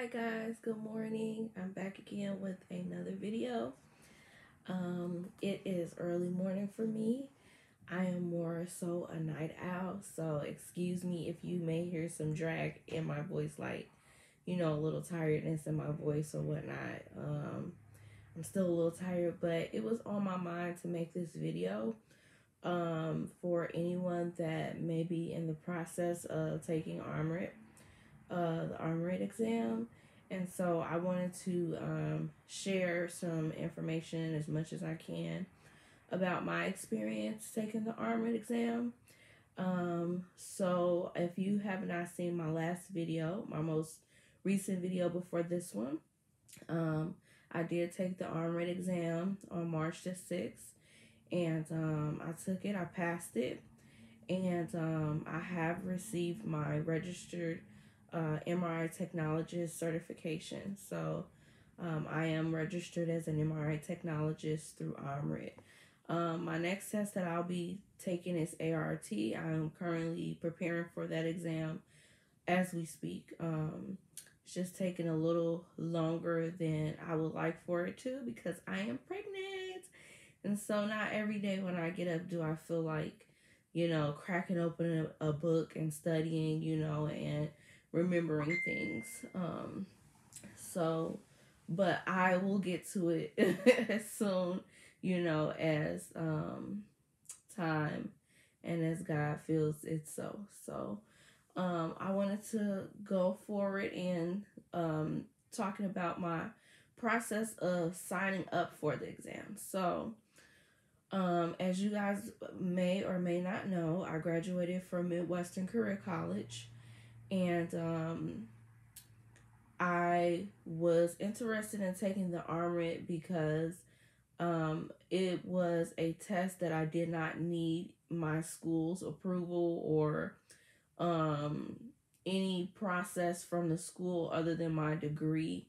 Hi guys, good morning. I'm back again with another video. It is early morning for me. I am more so a night owl, so excuse me if you may hear some drag in my voice, like, a little tiredness in my voice or whatnot. I'm still a little tired, but it was on my mind to make this video for anyone that may be in the process of taking Armrit, the Armrit exam. And so I wanted to share some information as much as I can about my experience taking the Armrit exam. So if you have not seen my last video, my most recent video before this one, I did take the Armrit exam on March the 6th, and I took it, I passed it, and I have received my registered MRI technologist certification. So I am registered as an MRI technologist through Armrit. My next test that I'll be taking is ART. I'm currently preparing for that exam as we speak. It's just taking a little longer than I would like for it to, because I am pregnant. And so not every day when I get up do I feel like, cracking open a book and studying, and remembering things. But I will get to it as soon, as time and as God feels it so. So I wanted to go forward in talking about my process of signing up for the exam. So as you guys may or may not know, I graduated from Midwestern Career College, and I was interested in taking the Armrit because it was a test that I did not need my school's approval or any process from the school other than my degree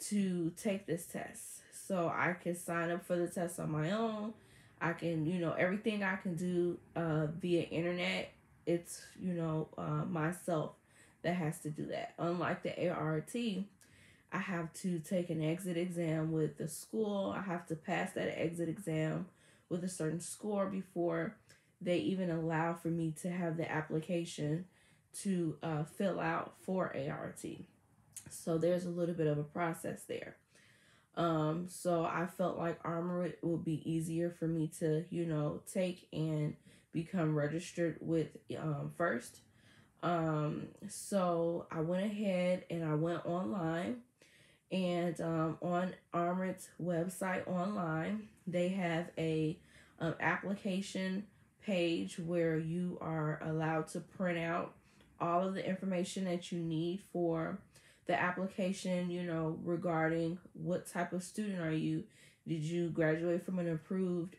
to take this test. So I can sign up for the test on my own. I can, everything I can do via internet. It's, myself that has to do that. Unlike the ART, I have to take an exit exam with the school. I have to pass that exit exam with a certain score before they even allow for me to have the application to fill out for ART. So there's a little bit of a process there. So I felt like Armrit would be easier for me to, take and become registered with first. So I went ahead and I went online, and on Armrit's website online, they have a application page where you are allowed to print out all of the information that you need for the application, regarding what type of student are you. Did you graduate from an approved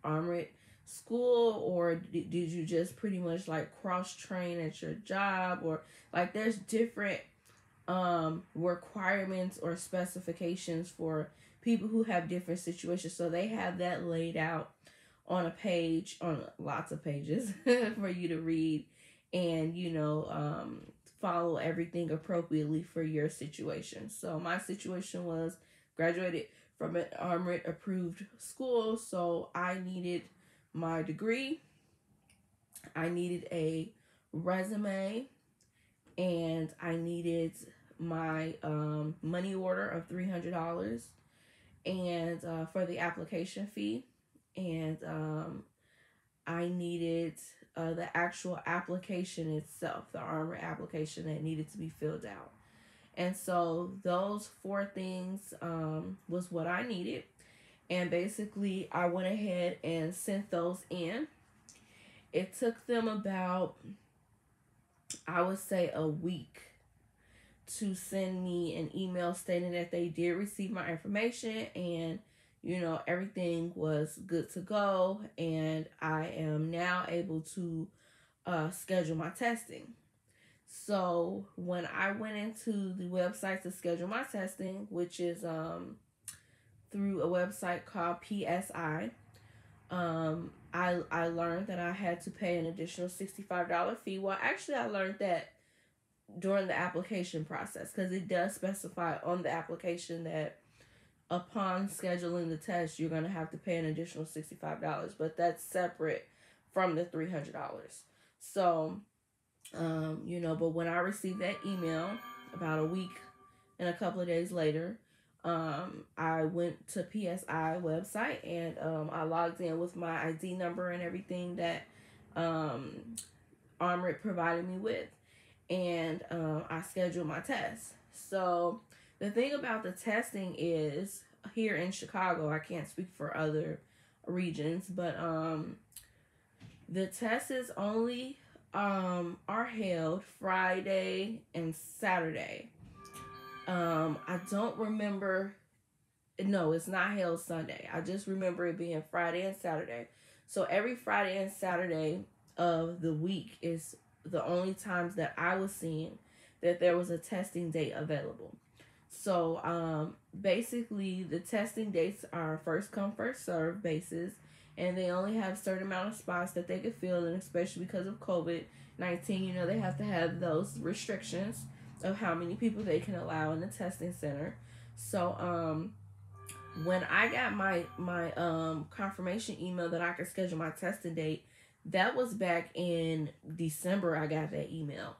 Armrit school, or did you just pretty much like cross train at your job, or like there's different requirements or specifications for people who have different situations. So they have that laid out on a page, on lots of pages for you to read and follow everything appropriately for your situation. So my situation was graduated from an Armrit approved school, so I needed my degree, I needed a resume, and I needed my money order of $300 and for the application fee, and I needed the actual application itself, the Armrit application that needed to be filled out. And so those four things was what I needed. And basically I went ahead and sent those in. It took them about, I would say, a week to send me an email stating that they did receive my information and everything was good to go, and I am now able to schedule my testing. So when I went into the website to schedule my testing, which is through a website called PSI, I learned that I had to pay an additional $65 fee. Well, actually, I learned that during the application process, because it does specify on the application that upon scheduling the test, you're going to have to pay an additional $65, but that's separate from the $300. So, but when I received that email about a week and a couple of days later, I went to PSI website and I logged in with my ID number and everything that Armrit provided me with, and I scheduled my test. So the thing about the testing is, here in Chicago, I can't speak for other regions, but the tests is only are held Friday and Saturday. I don't remember. No, it's not held Sunday. I just remember it being Friday and Saturday. So every Friday and Saturday of the week is the only times that I was seeing that there was a testing date available. So basically, the testing dates are first come, first serve basis, and they only have a certain amount of spots that they could fill, and especially because of COVID-19, they have to have those restrictions of how many people they can allow in the testing center. So when I got my confirmation email that I could schedule my testing date, that was back in December. I got that email.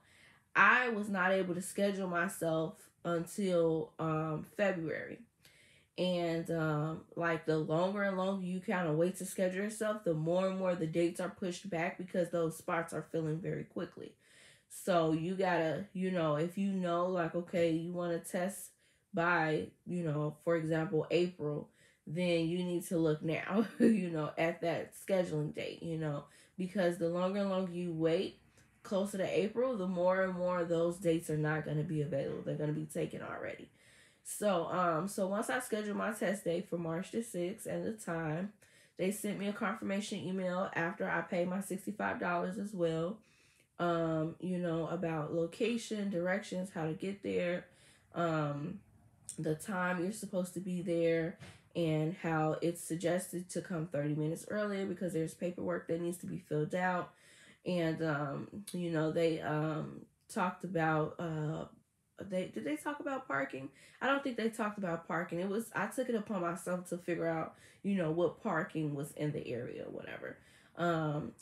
I was not able to schedule myself until February. And like the longer and longer you kind of wait to schedule yourself, the more and more the dates are pushed back because those spots are filling very quickly. So you gotta, if like, okay, you want to test by, for example, April, then you need to look now, at that scheduling date, because the longer and longer you wait closer to April, the more and more those dates are not going to be available. They're going to be taken already. So once I scheduled my test date for March the 6th and the time, they sent me a confirmation email after I paid my $65 as well. About location, directions, how to get there, the time you're supposed to be there, and how it's suggested to come 30 minutes earlier because there's paperwork that needs to be filled out. And they talked about did they talk about parking? I don't think they talked about parking. I took it upon myself to figure out what parking was in the area or whatever.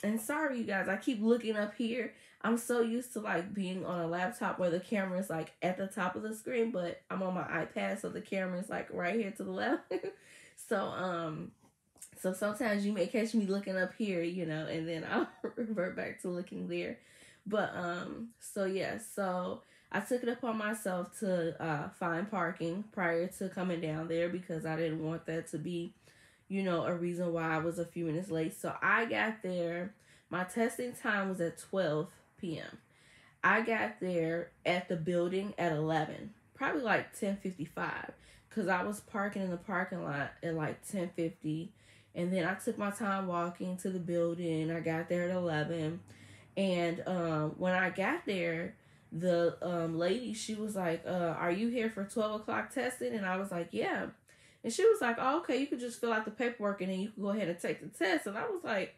And sorry you guys, I keep looking up here. I'm so used to like being on a laptop where the camera is like at the top of the screen, but I'm on my iPad, so the camera is like right here to the left. So sometimes you may catch me looking up here, and then I'll revert back to looking there. But so I took it upon myself to find parking prior to coming down there because I didn't want that to be, a reason why I was a few minutes late. So I got there. My testing time was at 12 p.m. I got there at the building at 11, probably like 10:55, because I was parking in the parking lot at like 10:50. And then I took my time walking to the building. I got there at 11. And when I got there, the lady, she was like, are you here for 12 o'clock testing? And I was like, yeah. And she was like, oh, okay, you could just fill out the paperwork and then you can go ahead and take the test. And I was like,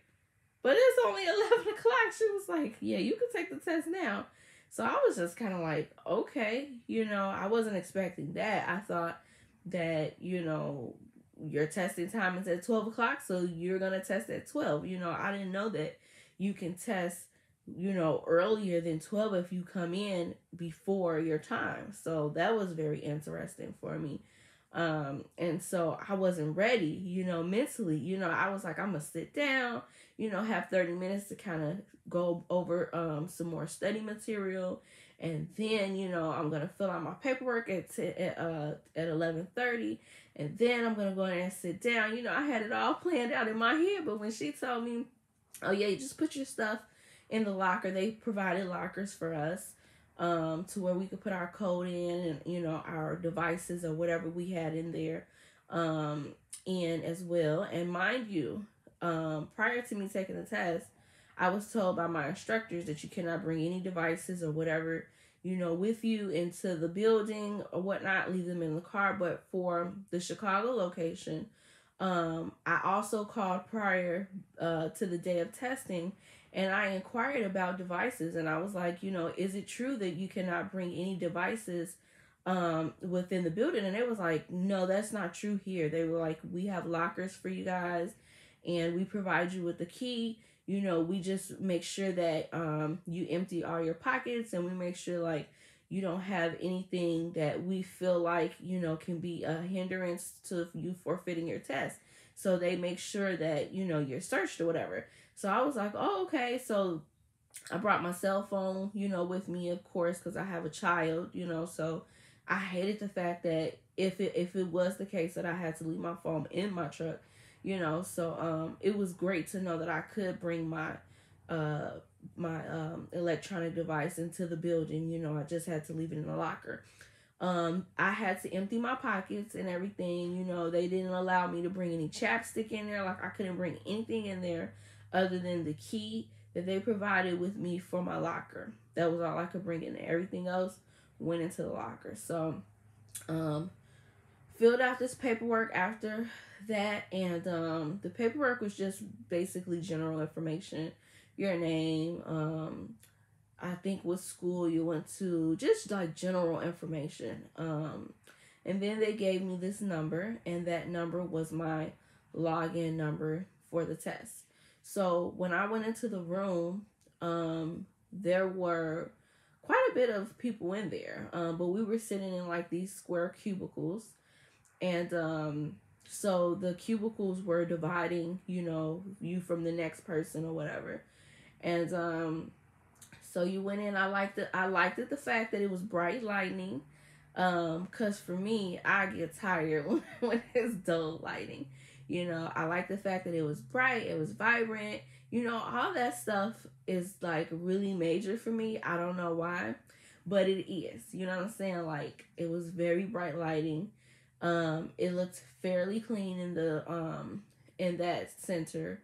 but it's only 11 o'clock. She was like, yeah, you can take the test now. So I was just kind of like, okay, I wasn't expecting that. I thought that, your testing time is at 12 o'clock, so you're going to test at 12. I didn't know that you can test, earlier than 12 if you come in before your time. So that was very interesting for me. And so I wasn't ready, mentally, I was like, I'm going to sit down, have 30 minutes to kind of go over some more study material. And then, I'm going to fill out my paperwork at 11:30. And then I'm going to go in and sit down. I had it all planned out in my head. But when she told me, oh, yeah, you just put your stuff in the locker. They provided lockers for us to where we could put our code in and, our devices or whatever we had in there in as well. And mind you, prior to me taking the test, I was told by my instructors that you cannot bring any devices or whatever, with you into the building or whatnot, leave them in the car. But for the Chicago location, I also called prior to the day of testing And I inquired about devices, and I was like, is it true that you cannot bring any devices within the building? And it was like, no, that's not true here. They were like, we have lockers for you guys, and we provide you with the key. We just make sure that you empty all your pockets, and we make sure like you don't have anything that we feel like can be a hindrance to you forfeiting your test. So they make sure that you're searched or whatever. So I was like, oh, okay. So I brought my cell phone, with me, of course, because I have a child, so I hated the fact that if it was the case that I had to leave my phone in my truck, so it was great to know that I could bring my electronic device into the building. I just had to leave it in the locker. I had to empty my pockets and everything. They didn't allow me to bring any chapstick in there. Like, I couldn't bring anything in there other than the key that they provided with me for my locker. That was all I could bring in there. Everything else went into the locker. So, filled out this paperwork after that, and the paperwork was just basically general information, your name, I think what school you went to, just like general information. And then they gave me this number, and that number was my login number for the test. So when I went into the room, there were quite a bit of people in there, but we were sitting in like these square cubicles, and so the cubicles were dividing, you from the next person or whatever, and so you went in. I liked it the fact that it was bright lighting, cause for me, I get tired when it's dull lighting. I like the fact that it was bright, it was vibrant. All that stuff is like really major for me. I don't know why, but it is. You know what I'm saying? Like, it was very bright lighting. It looked fairly clean in that center.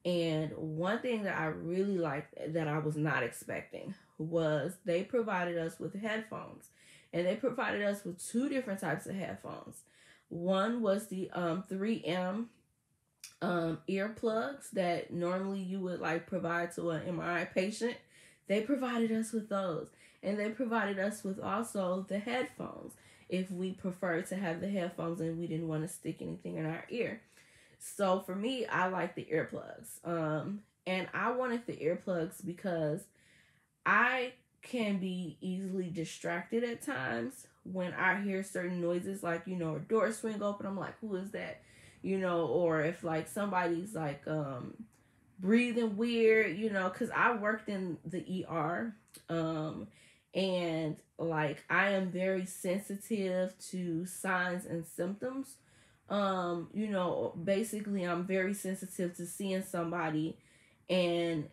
And one thing that I really liked that I was not expecting was they provided us with headphones. And they provided us with two different types of headphones. One was the 3M earplugs that normally you would like provide to an MRI patient. They provided us with those. And they provided us with also the headphones if we preferred to have the headphones and we didn't want to stick anything in our ear. So for me, I like the earplugs. And I wanted the earplugs because I can be easily distracted at times when I hear certain noises, like, a door swing open. I'm like, who is that? Or if like somebody's like breathing weird, because I worked in the ER, and like I am very sensitive to signs and symptoms. Basically I'm very sensitive to seeing somebody and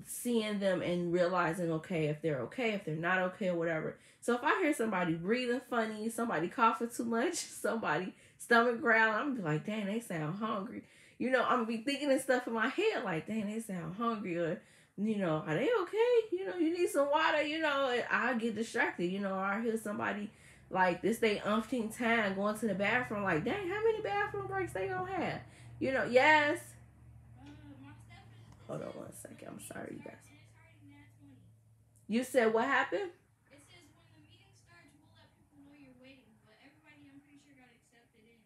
seeing them and realizing, if they're not okay or whatever. So if I hear somebody breathing funny, somebody coughing too much, somebody stomach growling, I'm gonna be like, dang, they sound hungry. I'm gonna be thinking of stuff in my head like, dang, they sound hungry, or, are they okay? You need some water, I get distracted, or I hear somebody like this, they umpteen time going to the bathroom, like, dang, how many bathroom breaks they gonna have? Yes. Hold on 1 second. I'm sorry, you guys. You said what happened? It says when the meeting starts, we'll let people know you're waiting, but everybody, I'm pretty sure, got accepted in.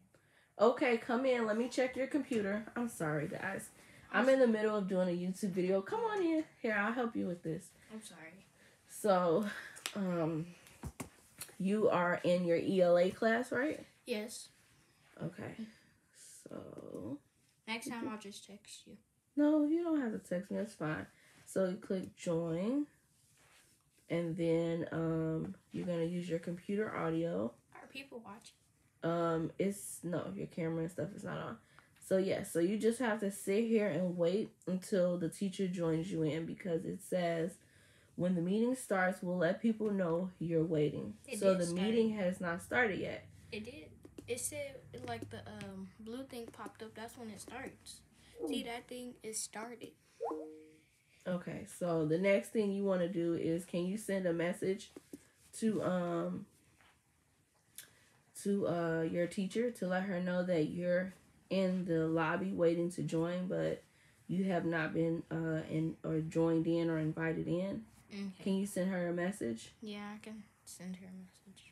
Okay, come in. Let me check your computer. I'm sorry, guys. I'm in the middle of doing a YouTube video. Come on in. Here, I'll help you with this. I'm sorry. So, you are in your ELA class, right? Yes. Okay. So, next time I'll just text you. No, you don't have to text me. That's fine. So you click join, and then you're gonna use your computer audio. Are people watching? It's no, your camera and stuff is not on. So yeah, so you just have to sit here and wait until the teacher joins you in, because it says when the meeting starts, we'll let people know you're waiting. So the meeting has not started yet. It did. It said like the blue thing popped up. That's when it starts. See, that thing is started. Okay, so the next thing you want to do is, can you send a message to your teacher to let her know that you're in the lobby waiting to join, but you have not been in or joined in or invited in. Okay. Can you send her a message? Yeah, I can send her a message.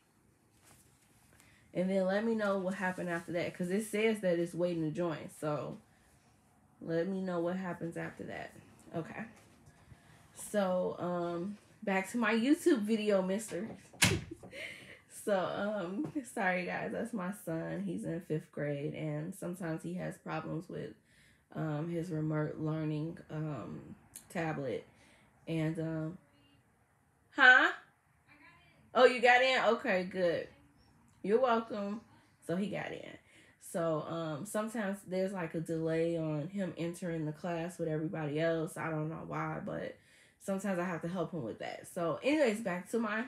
And then let me know what happened after that, because it says that it's waiting to join. So let me know what happens after that. Okay. So back to my YouTube video, mister. So sorry guys, that's my son. He's in 5th grade, and sometimes he has problems with his remote learning tablet. And huh? Oh, you got in? Okay, good. You're welcome. So he got in. So sometimes there's like a delay on him entering the class with everybody else. I don't know why, but sometimes I have to help him with that. So anyways, back to my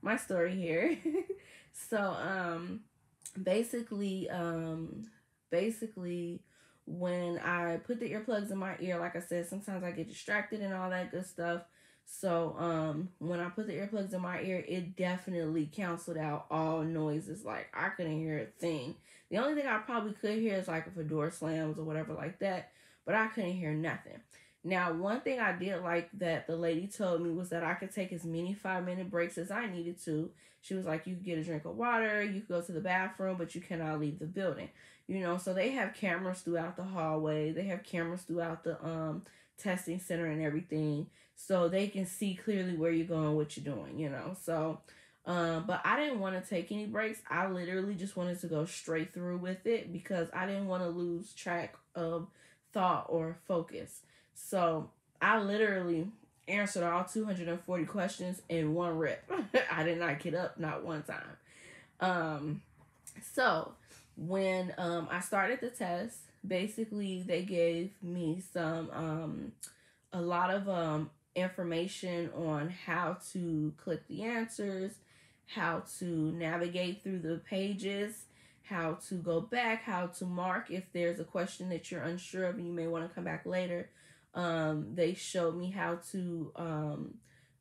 my story here. So basically when I put the earplugs in my ear, like I said, sometimes I get distracted and all that good stuff. So when I put the earplugs in my ear, it definitely canceled out all noises. Like, I couldn't hear a thing. The only thing I probably could hear is like if a door slams or whatever like that, but I couldn't hear nothing. Now, one thing I did like that the lady told me was that I could take as many 5-minute breaks as I needed to. She was like, you could get a drink of water, you could go to the bathroom, but you cannot leave the building. You know, so they have cameras throughout the hallway. They have cameras throughout the testing center and everything, so they can see clearly where you're going, what you're doing, you know. So but I didn't want to take any breaks. I literally just wanted to go straight through with it because I didn't want to lose track of thought or focus. So I literally answered all 240 questions in one rip. I did not get up, not one time. So when I started the test, basically they gave me a lot of information on how to click the answers, how to navigate through the pages, how to go back, how to mark if there's a question that you're unsure of and you may want to come back later. They showed me how to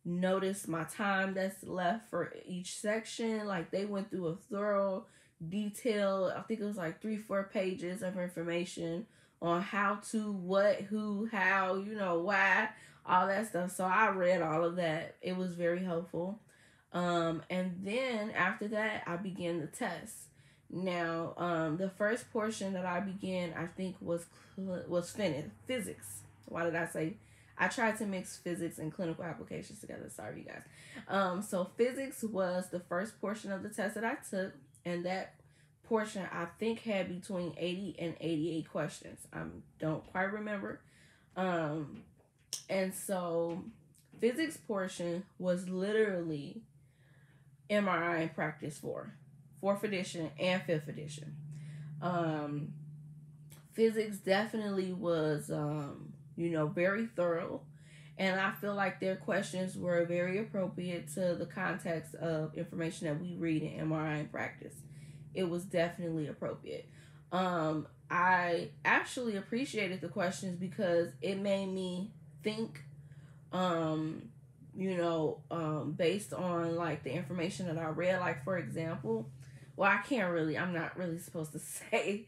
notice my time that's left for each section. Like, they went through a thorough detail, I think it was like 3-4 pages of information on how to, what, who, how, you know, why, all that stuff. So I read all of that. It was very helpful. And then after that, I began the test. Now, the first portion that I began, I think, was physics. Why did I say? I tried to mix physics and clinical applications together. Sorry, you guys. So physics was the first portion of the test that I took, and that portion I think had between 80 and 88 questions. I don't quite remember. And so physics portion was literally MRI in practice 4, 4th edition and 5th edition. Physics definitely was, very thorough. And I feel like their questions were very appropriate to the context of information that we read in MRI in practice. It was definitely appropriate. I actually appreciated the questions because it made me think, based on like the information that I read. Like, for example, I'm not really supposed to say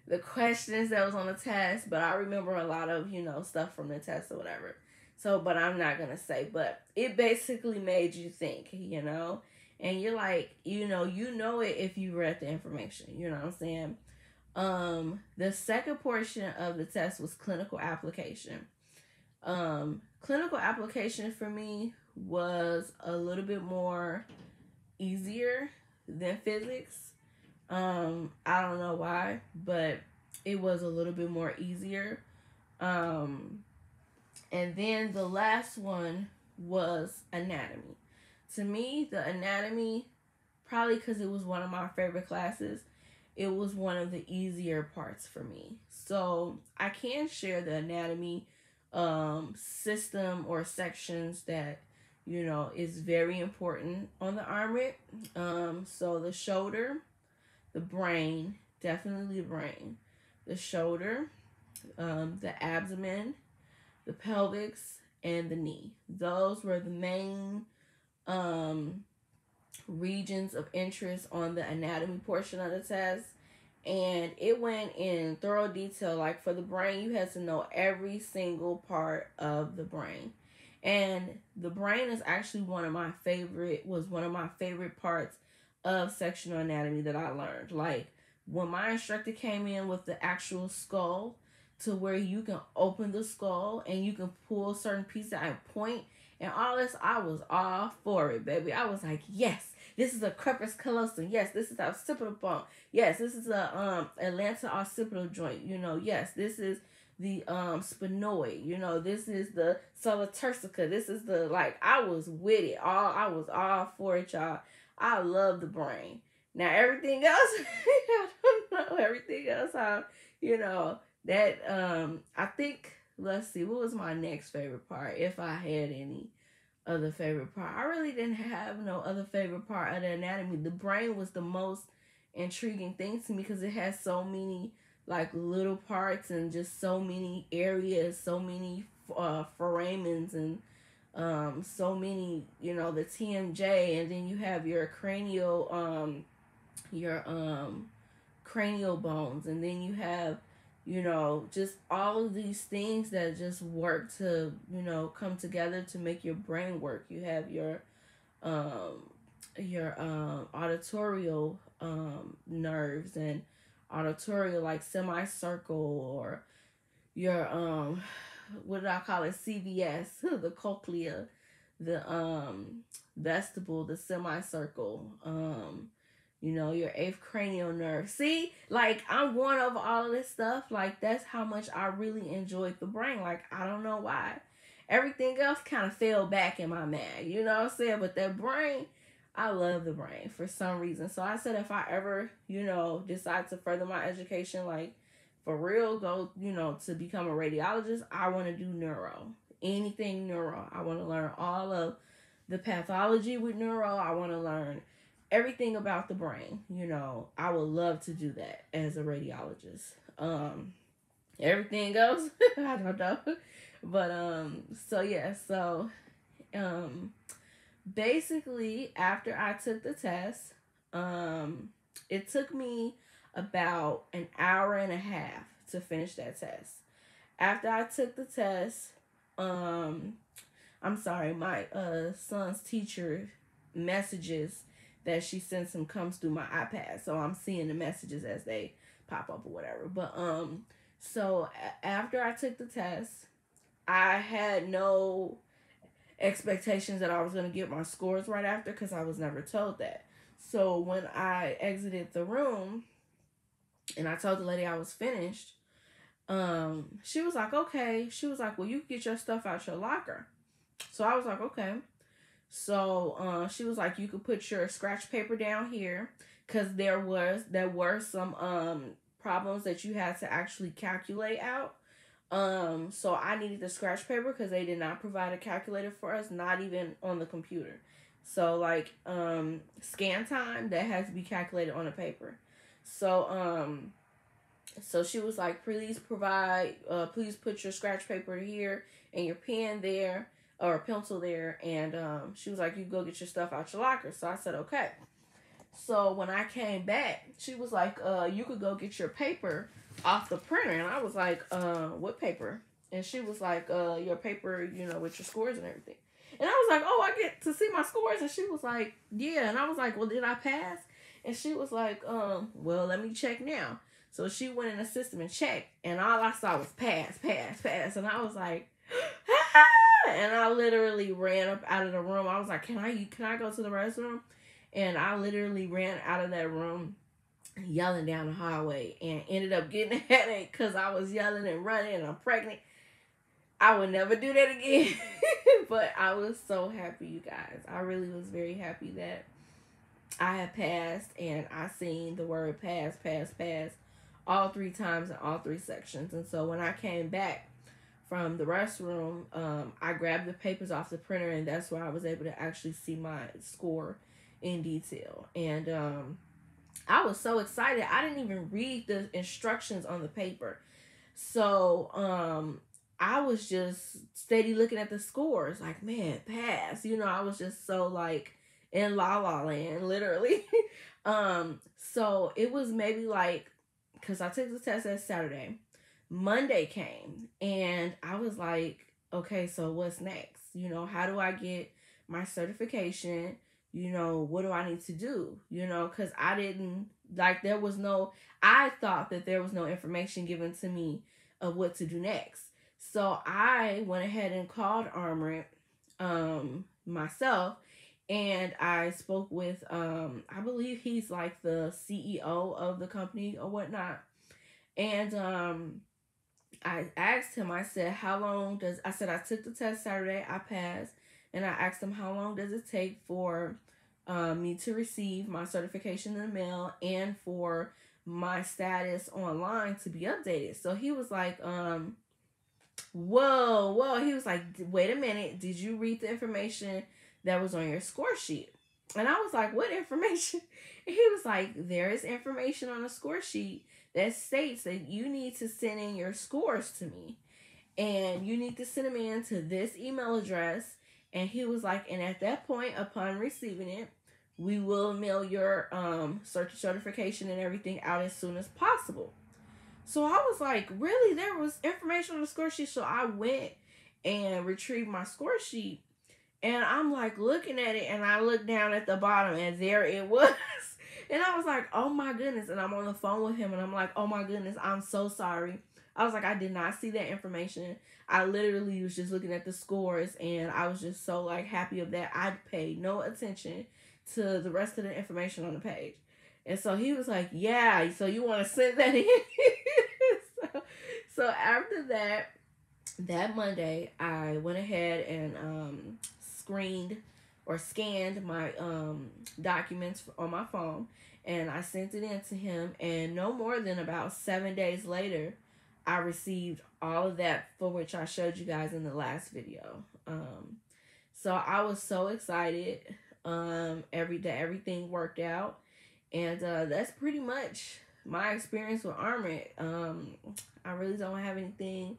the questions that was on the test, but I remember a lot of, stuff from the test or whatever. So, but I'm not going to say, but it basically made you think, and you're like, you know it if you read the information, you know what I'm saying? The second portion of the test was clinical application. Clinical application for me was a little bit more easier than physics. I don't know why, but it was a little bit more easier. And then the last one was anatomy. To me, the anatomy, probably because it was one of my favorite classes, it was one of the easier parts for me. So I can share the anatomy system or sections that, is very important on the Armrit. So the shoulder, the brain, definitely the brain, the shoulder, the abdomen, the pelvis, and the knee. Those were the main regions of interest on the anatomy portion of the test. and it went in thorough detail. Like for the brain, you had to know every single part of the brain. And the brain is actually one of my favorite parts of sectional anatomy that I learned. Like when my instructor came in with the actual skull, to where you can open the skull and you can pull certain pieces out and point and all this, I was all for it, baby. I was like, yes, this is a crepitus callosum. Yes, this is the occipital bone. Yes, this is a Atlanta occipital joint. You know, yes, this is the sphenoid. You know, this is the sola turcica. This is the, like, I was with it. I was all for it, y'all. I love the brain. Now everything else, I don't know everything else. You know that I think, let's see, what was my next favorite part, if I had any other favorite part. I really didn't have no other favorite part of the anatomy. The brain was the most intriguing thing to me because it has so many like little parts and just so many areas, so many foramens and so many, you know, the TMJ, and then you have your cranial bones, and then you have, you know, just all of these things that just work to, you know, come together to make your brain work. You have your auditorial nerves and auditorial like semicircle, or your what did I call it, CVS, the cochlea, the vestibule, the semicircle, you know, your eighth cranial nerve. See, like, I'm going over all of this stuff. Like, that's how much I really enjoyed the brain. Like, I don't know why. Everything else kind of fell back in my mag, you know what I'm saying? But that brain, I love the brain for some reason. So I said if I ever, you know, decide to further my education, like, for real, go, you know, to become a radiologist, I want to do neuro. Anything neuro. I want to learn all of the pathology with neuro. I want to learn everything about the brain. You know, I would love to do that as a radiologist. Everything else, I don't know. But so yeah, so basically after I took the test, it took me about an hour and a half to finish that test. After I took the test, I'm sorry, my son's teacher messages that she sends him comes through my iPad, so I'm seeing the messages as they pop up or whatever. But so after I took the test, I had no expectations that I was going to get my scores right after, because I was never told that. So when I exited the room and I told the lady I was finished, she was like, okay. She was like, well, you can get your stuff out your locker. So I was like, okay. So she was like, you could put your scratch paper down here, because there were some problems that you had to actually calculate out. So I needed the scratch paper because they did not provide a calculator for us, not even on the computer. So like scan time, that has to be calculated on a paper. So so she was like, please please put your scratch paper here and your pen there, or a pencil there, and she was like, you go get your stuff out your locker. So I said, okay. So when I came back, she was like, you could go get your paper off the printer. And I was like, what paper? And she was like, your paper, you know, with your scores and everything. And I was like, oh, I get to see my scores? And she was like, yeah. And I was like, well, did I pass? And she was like, well, let me check now. So she went in the system and checked, and all I saw was pass. And I was like, and I literally ran up out of the room. I was like, can I go to the restroom? And I literally ran out of that room yelling down the hallway, and ended up getting a headache because I was yelling and running, and I'm pregnant. I would never do that again. But I was so happy, you guys. I really was very happy that I had passed, and I seen the word pass all 3 times in all 3 sections. And so when I came back from the restroom, I grabbed the papers off the printer, and that's where I was able to actually see my score in detail. And I was so excited. I didn't even read the instructions on the paper. So I was just steady looking at the scores, like, man, pass. You know, I was just so like in la la land, literally. So it was maybe like because I took the test that Saturday. Monday came, and I was like, okay, so what's next? You know, how do I get my certification? You know, what do I need to do? You know, because I didn't, like, there was no, I thought that there was no information given to me of what to do next. So I went ahead and called Armrit myself, and I spoke with, I believe he's like the CEO of the company or whatnot. And I asked him, I said, how long does, I said, I took the test Saturday, I passed, and I asked him, how long does it take for me to receive my certification in the mail and for my status online to be updated? So he was like, whoa, he was like, wait a minute, did you read the information that was on your score sheet? And I was like, what information? And he was like, there is information on the score sheet that states that you need to send in your scores to me. And you need to send them in to this email address. And he was like, and at that point, upon receiving it, we will mail your certification and everything out as soon as possible. So I was like, really? There was information on the score sheet. So I went and retrieved my score sheet. And I'm like looking at it, and I looked down at the bottom, and there it was. And I was like, oh my goodness. And I'm on the phone with him, and I'm like, oh my goodness, I'm so sorry. I was like, I did not see that information. I literally was just looking at the scores, and I was just so like happy of that. I paid no attention to the rest of the information on the page. And so he was like, yeah, so you want to send that in? so after that Monday, I went ahead and scanned my documents on my phone, and I sent it in to him. And no more than about 7 days later, I received all of that, for which I showed you guys in the last video. So I was so excited. Everything worked out, and that's pretty much my experience with Armrit. I really don't have anything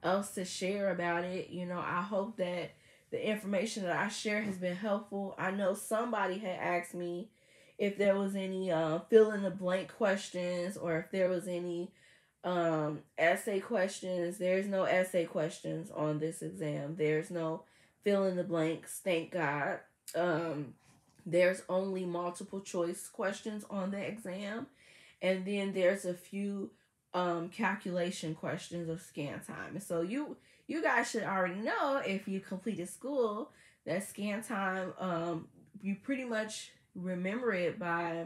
else to share about it. You know, I hope that the information that I share has been helpful. I know somebody had asked me if there was any fill in the blank questions, or if there was any essay questions. There's no essay questions on this exam. There's no fill in the blanks, thank God. There's only multiple choice questions on the exam, and then there's a few calculation questions of scan time. And so you guys should already know, if you completed school, that scan time, you pretty much remember it by,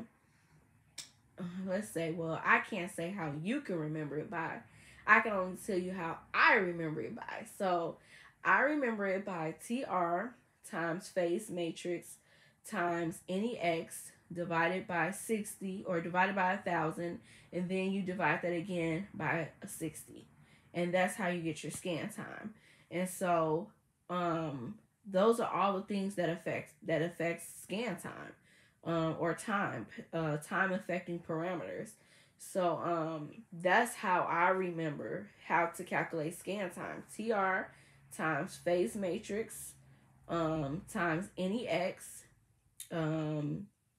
let's say, well, I can't say how you can remember it by. I can only tell you how I remember it by. So I remember it by TR times phase matrix times NEX divided by 60, or divided by 1,000, and then you divide that again by 60. And that's how you get your scan time. And so those are all the things that affects scan time, or time affecting parameters. So that's how I remember how to calculate scan time. TR times phase matrix times NEX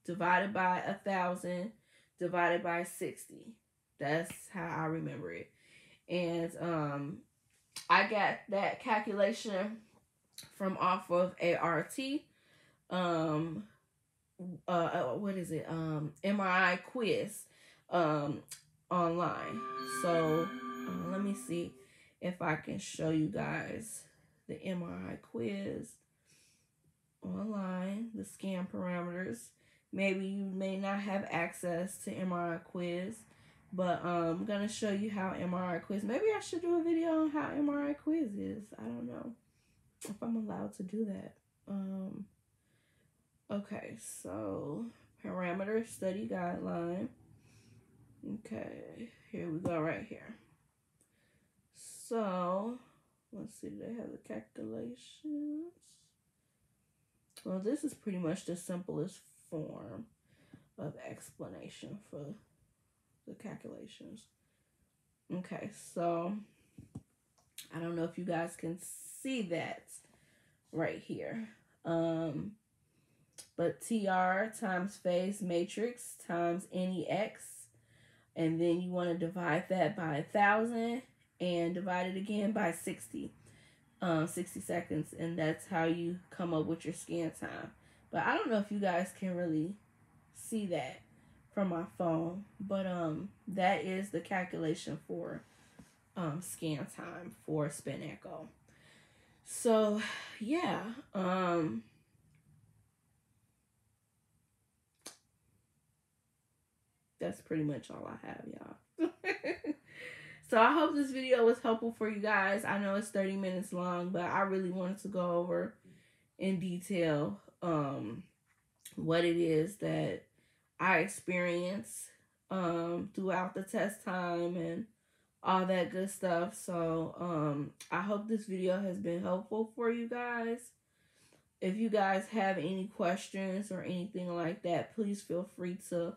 divided by 1,000 divided by 60. That's how I remember it. And I got that calculation from off of ART. What is it? MRI quiz online. So let me see if I can show you guys the MRI quiz online, the scan parameters. Maybe you may not have access to MRI quiz, but I'm going to show you how MRI quiz, maybe I should do a video on how MRI quiz is. I don't know if I'm allowed to do that. Okay, so parameter study guideline. Okay, here we go right here. So, let's see, do they have the calculations? Well, this is pretty much the simplest form of explanation for the calculations. Okay, so I don't know if you guys can see that right here. But TR times phase matrix times NEX And then you want to divide that by 1,000 and divide it again by 60 seconds, and that's how you come up with your scan time. But I don't know if you guys can really see that from my phone, but that is the calculation for scan time for spin echo. So yeah, that's pretty much all I have, y'all. So I hope this video was helpful for you guys. I know it's 30 minutes long, but I really wanted to go over in detail what it is that I experience throughout the test time and all that good stuff. So I hope this video has been helpful for you guys. If you guys have any questions or anything like that, please feel free to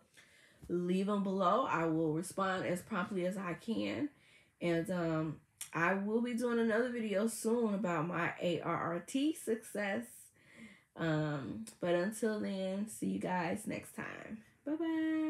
leave them below. I will respond as promptly as I can. And I will be doing another video soon about my ARRT success. But until then, see you guys next time. Bye-bye.